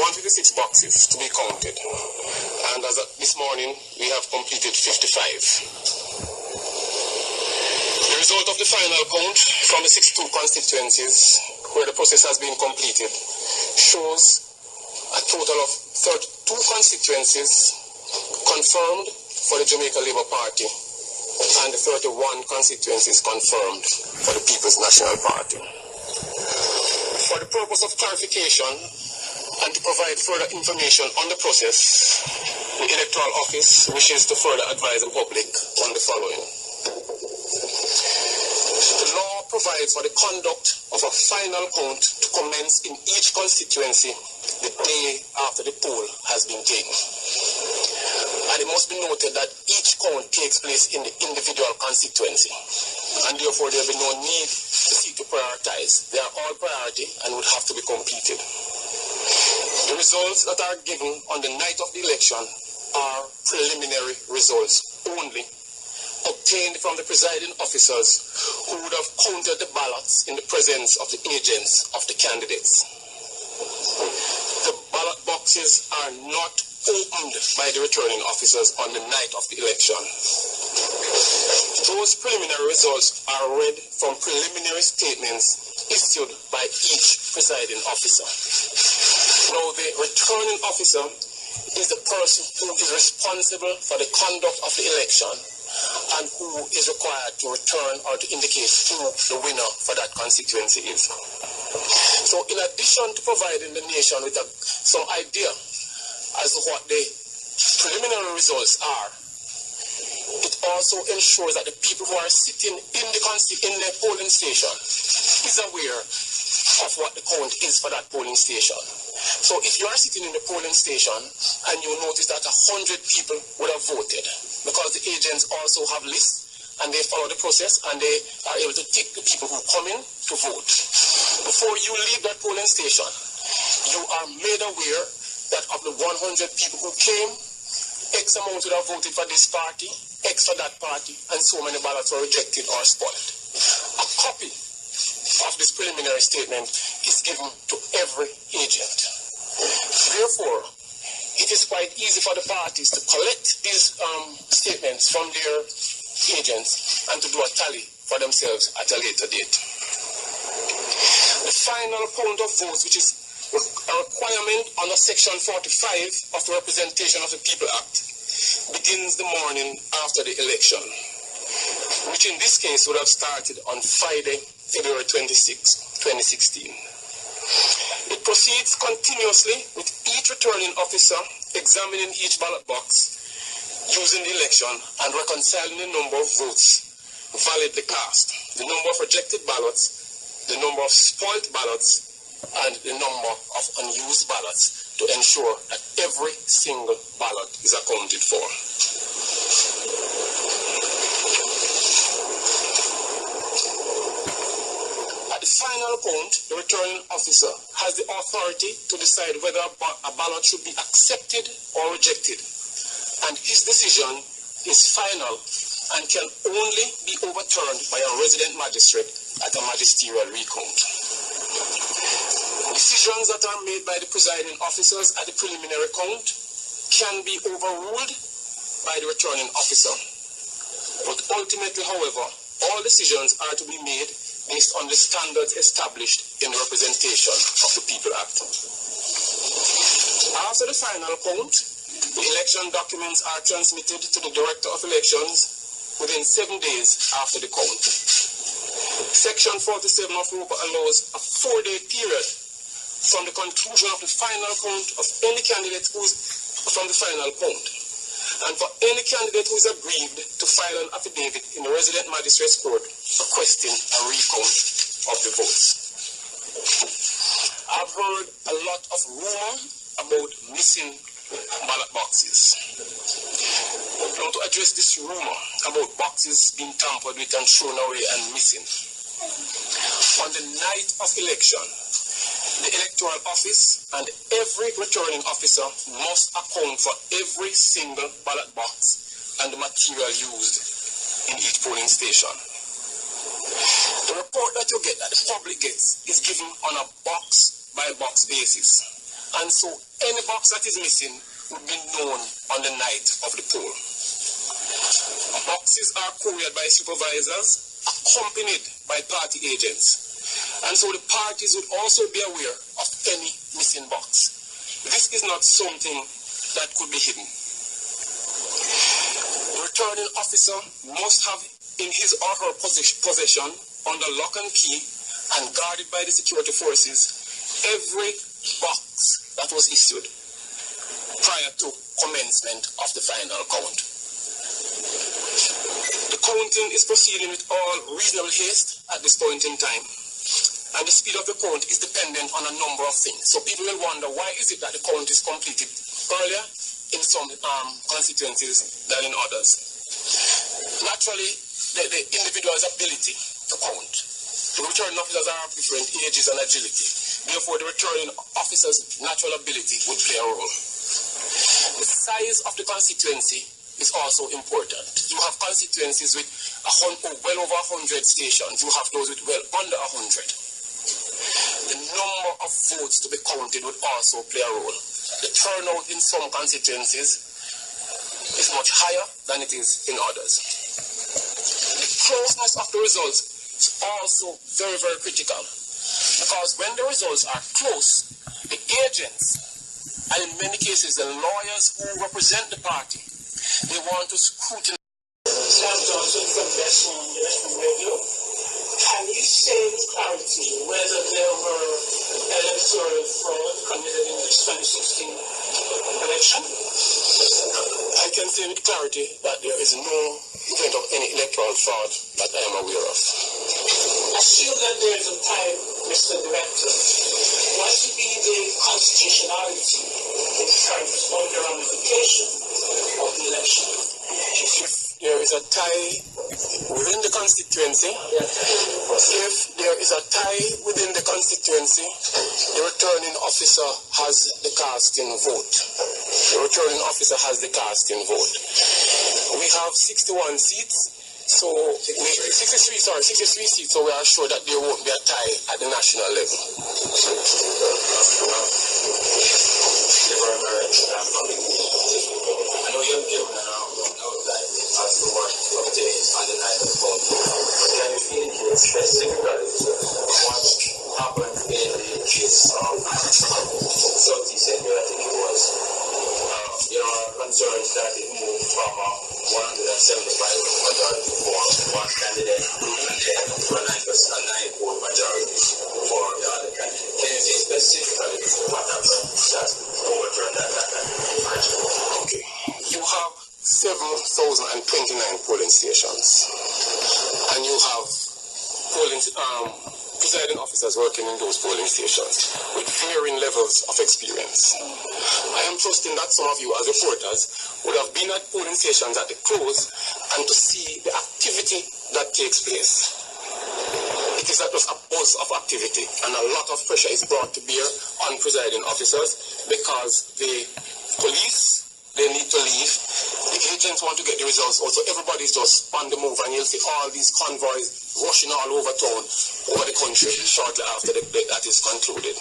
156 boxes to be counted, and as of this morning, we have completed 55. The result of the final count from the 62 constituencies where the process has been completed shows a total of 32 constituencies confirmed for the Jamaica Labour Party and the 31 constituencies confirmed for the People's National Party. For the purpose of clarification and to provide further information on the process, the Electoral Office wishes to further advise the public on the following. The law provides for the conduct of a final count to commence in each constituency the day after the poll has been taken. And it must be noted that each count takes place in the individual constituency, and therefore there will be no need to seek to prioritize. They are all priority and would have to be completed. The results that are given on the night of the election are preliminary results only, obtained from the presiding officers who would have counted the ballots in the presence of the agents of the candidates. The ballot boxes are not opened by the returning officers on the night of the election. Those preliminary results are read from preliminary statements issued by each presiding officer. Now, the returning officer is the person who is responsible for the conduct of the election and who is required to return or to indicate who the winner for that constituency is. So in addition to providing the nation with some idea as to what the preliminary results are, it also ensures that the people who are sitting in the polling station is aware of what the count is for that polling station. So if you are sitting in the polling station and you notice that 100 people would have voted, because the agents also have lists and they follow the process and they are able to tick the people who come in to vote. Before you leave that polling station, you are made aware that of the 100 people who came, X amount would have voted for this party, X for that party, and so many ballots were rejected or spoiled. A copy of this preliminary statement is given to every agent. Therefore, it is quite easy for the parties to collect these statements from their agents and to do a tally for themselves at a later date. The final count of votes, which is a requirement under Section 45 of the Representation of the People Act, begins the morning after the election, which in this case would have started on Friday, February 26, 2016. It proceeds continuously with each returning officer examining each ballot box using the election and reconciling the number of votes validly cast, the number of rejected ballots, the number of spoiled ballots, and the number of unused ballots to ensure that every single ballot is accounted for. At the final count, the returning officer has the authority to decide whether a ballot should be accepted or rejected, and his decision is final and can only be overturned by a resident magistrate at a magisterial recount. Decisions that are made by the presiding officers at the preliminary count can be overruled by the returning officer. But ultimately, however, all decisions are to be made based on the standards established in the Representation of the People Act. After the final count, the election documents are transmitted to the Director of Elections within 7 days after the count. Section 47 of ROPA allows a 4-day period from the conclusion of the final count of any candidate who is from the final count, and for any candidate who is aggrieved to file an affidavit in the resident magistrate's court requesting a recount of the votes. I've heard a lot of rumor about missing ballot boxes. Now, to address this rumor about boxes being tampered with and thrown away and missing, on the night of election, the Electoral Office and every returning officer must account for every single ballot box and the material used in each polling station. The report that you get, that the public gets, is given on a box-by-box basis, and so any box that is missing would be known on the night of the poll. Boxes are couriered by supervisors, accompanied by party agents, and so the parties would also be aware of any missing box. This is not something that could be hidden. The returning officer must have in his or her possession, under lock and key and guarded by the security forces, every box that was issued prior to commencement of the final count. The counting is proceeding with all reasonable haste at this point in time, and the speed of the count is dependent on a number of things. So people will wonder, why is it that the count is completed earlier in some constituencies than in others? Naturally, the individual's ability to count. The returning officers are of different ages and agility. Therefore, the returning officer's natural ability would play a role. The size of the constituency is also important. You have constituencies with well over 100 stations. You have those with well under 100. The number of votes to be counted would also play a role. The turnout in some constituencies is much higher than it is in others. The closeness of the results is also very, very critical, because when the results are close, the agents, and in many cases the lawyers who represent the party, they want to scrutinize. Sam Johnson from Best Radio. Can you say with clarity whether there were electoral fraud committed in the 2016 election? I can say with clarity that there is no event of any electoral fraud that I am aware of. Assume that there is a time, Mr. Director, what should be the constitutionality in terms of the ramification of the election? If there is a tie within the constituency, the returning officer has the casting vote. The returning officer has the casting vote. We have 61 seats, so 63 seats, so we are sure that there won't be a tie at the national level. I know you're given an outline as to what obtains on the night of vote. Can you indicate specifically what happened in the case of Southeast India, I think it was? There are concerns that it moved from 175 majority for one candidate and then to a 9-vote majority for the other candidate. Can you say specifically what happened that overturned that? Okay. You have 7,029 polling stations, and you have presiding officers working in those polling stations with varying levels of experience. I am trusting that some of you as reporters would have been at polling stations at the close and to see the activity that takes place. It is not just a buzz of activity, and a lot of pressure is brought to bear on presiding officers because the police, they need to leave. The agents want to get the results also. Everybody's just on the move, and you'll see all these convoys rushing all over town, over the country, shortly after that is concluded.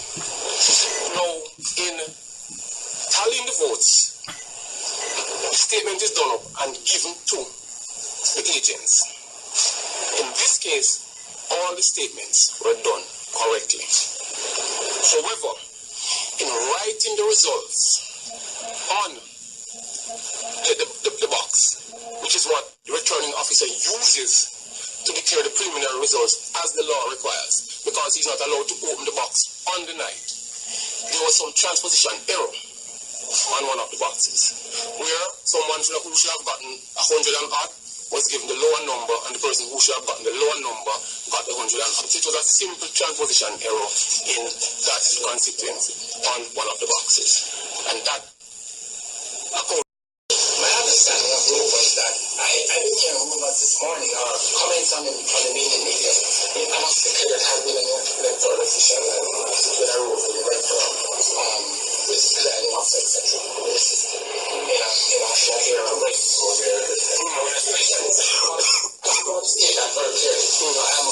Now, in tallying the votes, the statement is done up and given to the agents. In this case, all the statements were done correctly. However, in writing the results on the box, which is what the returning officer uses to declare the preliminary results as the law requires, because he's not allowed to open the box on the night. There was some transposition error on one of the boxes, where someone who should have gotten 100 and odd was given the lower number, and the person who should have gotten the lower number got the 100 and odd. So it was a simple transposition error in that constituency on one of the boxes, and that account. My understanding of Rule was that I didn't hear rumors this morning or comments on the media. I'm not thinking that had been an electoral official with a role for the electoral with presiding officer, etc. in the system. In a era of race where I'm going to state that very clearly. I'm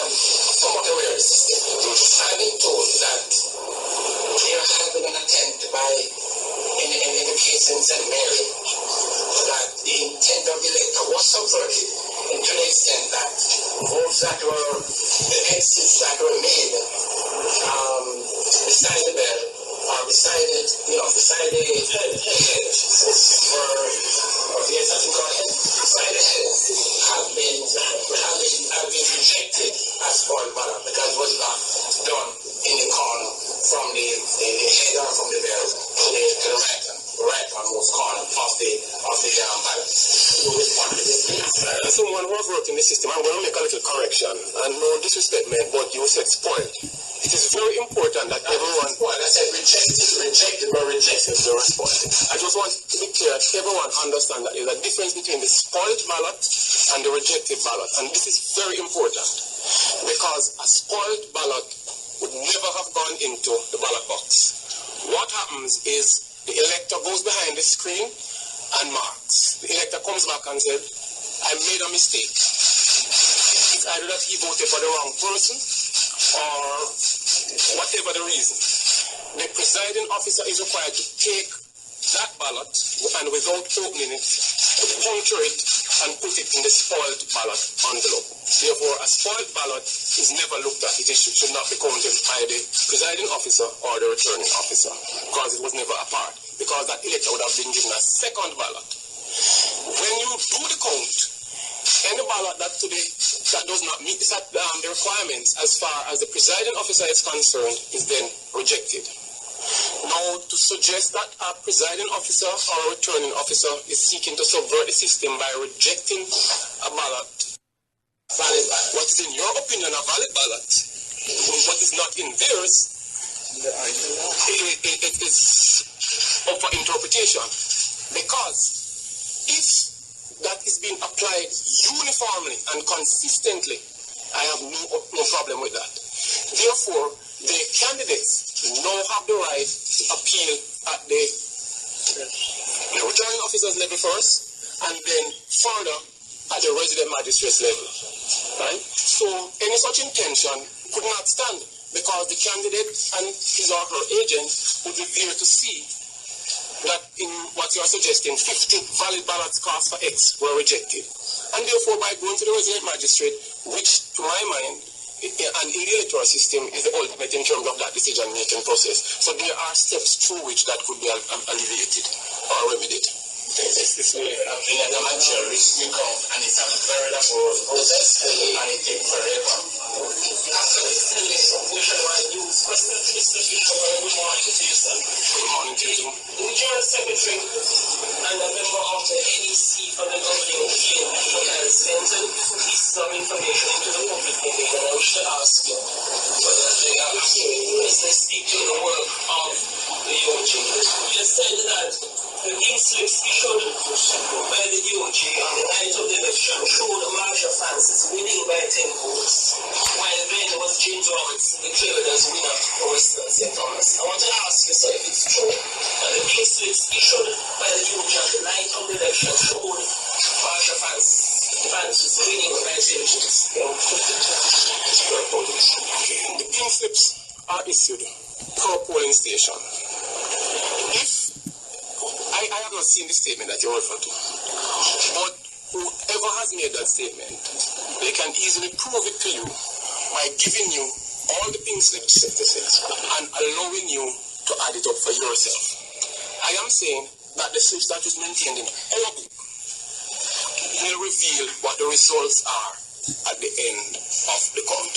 somewhat aware of the system. I've been told that there had been an attempt by, in the case in St. Mary, that the intent of the elector was subverted to the extent that votes that were, the exits that were made beside the bell or beside it, beside the head, or yes, as you call it, beside the head, have been rejected as spoiled ballot because it was not done in the corner from the head or from the bell to the rightmost corner of the ballot. Someone who has worked in the system, I'm going to make a little correction, and no disrespect meant, but you said spoiled. It is very important that everyone... I said rejected, but rejected is very spoiled. I just want to be clear that everyone understand that there's a difference between the spoiled ballot and the rejected ballot, and this is very important because a spoiled ballot would never have gone into the ballot box. What happens is the elector goes behind the screen and marks. The elector comes back and said, I made a mistake. It's either that he voted for the wrong person or whatever the reason. The presiding officer is required to take that ballot and without opening it, puncture it and put it in the spoiled ballot envelope. Therefore, a spoiled ballot is never looked at. It should not be counted by the presiding officer or the returning officer because it was never a part. Because that elector would have been given a second ballot. When you do the count, any ballot that does not meet the requirements as far as the presiding officer is concerned is then rejected. Now, to suggest that a presiding officer or a returning officer is seeking to subvert the system by rejecting a ballot, valid ballot, what is in your opinion a valid ballot, what is not in theirs, it is up for interpretation. Because if that is being applied uniformly and consistently, I have no problem with that. Therefore, the candidates now have the right to appeal at the returning officer's level first, and then further at the resident magistrate's level. Right? So any such intention could not stand because the candidate and his or her agent would be there to see that in what you are suggesting, 50 valid ballots cast for X were rejected. And therefore, by going to the resident magistrate, which to my mind, and in the electoral system is the ultimate in terms of that decision-making process. So there are steps through which that could be alleviated or remedied. It's really a natural risk we come, and it's a very laborious process, and it takes forever. After this, we should use President Mr. Fisher. Good morning to you, sir. Good morning to you. The General Secretary and a member of the NEC for the governing team has entered pieces of information into the public domain, and I wish to ask you whether they are business speak to the work of the UOG. You said that the ink slips issued by the DOJ on the night of the election showed Marsha Francis winning by 10 votes, while then was James Roberts declared as winner for Western St. Thomas. I want to ask you, sir, if it's true that the ink slips issued by the DOJ on the night of the election showed Marsha Francis winning by 10 votes. The ink slips are issued per polling station. I have not seen the statement that you refer to, but whoever has made that statement, they can easily prove it to you by giving you all the pink slips and allowing you to add it up for yourself. I am saying that the slips that is maintained in our book will reveal what the results are at the end of the count.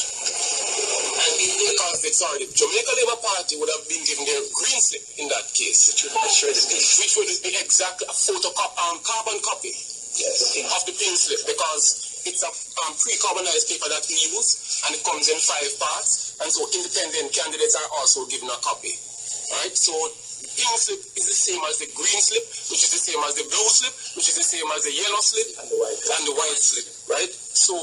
And because the Jamaica Labour Party would have been given their green slip in that case, which would be exactly a carbon copy of the pink slip, because it's a pre-carbonized paper that we use, and it comes in 5 parts, and so independent candidates are also given a copy. Right? So the pink slip is the same as the green slip, which is the same as the blue slip, which is the same as the yellow slip, and the white slip. Right? So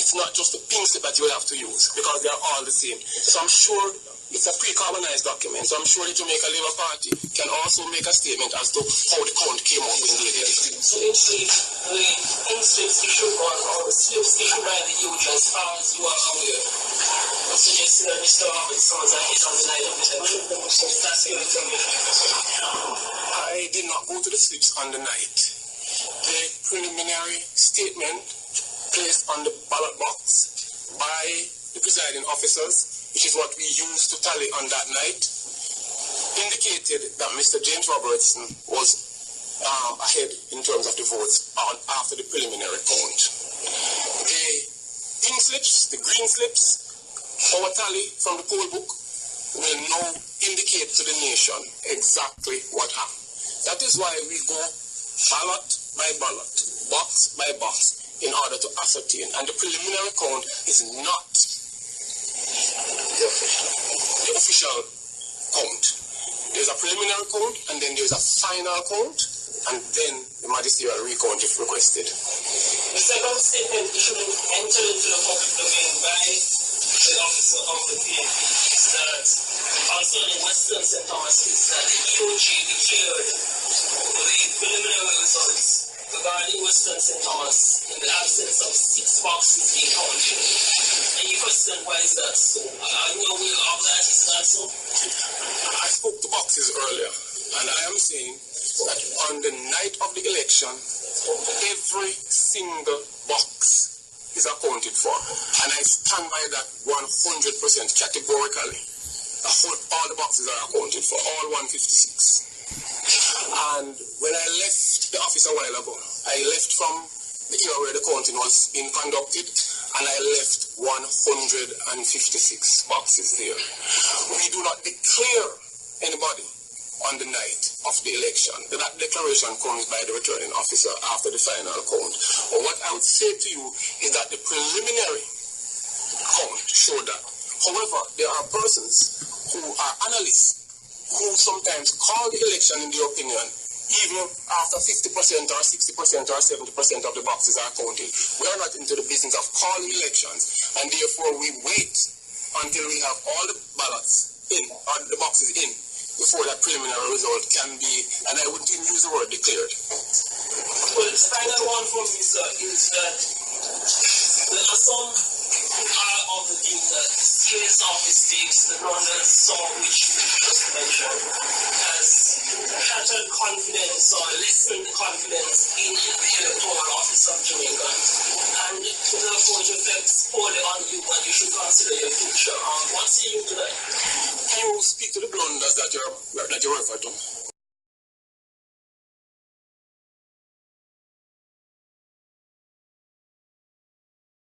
it's not just the pink slip that you will have to use, because they are all the same. So I'm sure it's a pre-carbonized document, so I'm sure the Jamaica Labour Party can also make a statement as to how the count came out when they did it. So the pink slips issued or the slips issued by the DOJ, as far as you are aware, suggesting that Mr. Robertson was ahead on the night of the election. That's your information. I did not go to the slips on the night. The preliminary statement placed on the ballot box by the presiding officers, which is what we used to tally on that night, indicated that Mr. James Robertson was ahead in terms of the votes after the preliminary count. The pink slips, the green slips, our tally from the poll book will now indicate to the nation exactly what happened. That is why we go ballot by ballot, box by box, in order to ascertain. And the preliminary count is not the official count. There's a preliminary count, and then there's a final count, and then the magisterial recount if requested. The second statement issued entered into the public domain by the officer of the PNP is that concerning Western St. Thomas is that the EOG declared the preliminary results regarding Western St. Thomas in the absence of 6 boxes being counted. And you question why is that so? Are you aware of that? Is that so? I spoke to boxes earlier, and I am saying that on the night of the election, every single box is accounted for. And I stand by that 100% categorically. All the boxes are accounted for, all 156. And when I left the office a while ago, I left from the area where the counting was being conducted, and I left 156 boxes there. We do not declare anybody on the night of the election. That declaration comes by the returning officer after the final count. But what I would say to you is that the preliminary count showed that. However, there are persons who are analysts who sometimes call the election in their opinion even after 50% or 60% or 70% of the boxes are counted. We are not into the business of calling elections, and therefore we wait until we have all the ballots in, or the boxes in, before that preliminary result can be, and I wouldn't even use the word declared. Well, the final one from me, sir, is that there are some who are of the view that the series of mistakes, the blunders, some of which you just mentioned, has shattered confidence or lessened the confidence in the Electoral Office of Jamaica, and therefore it affects poorly on you and you should consider your future. What say you to that? Can you speak to the blunders that you refer to?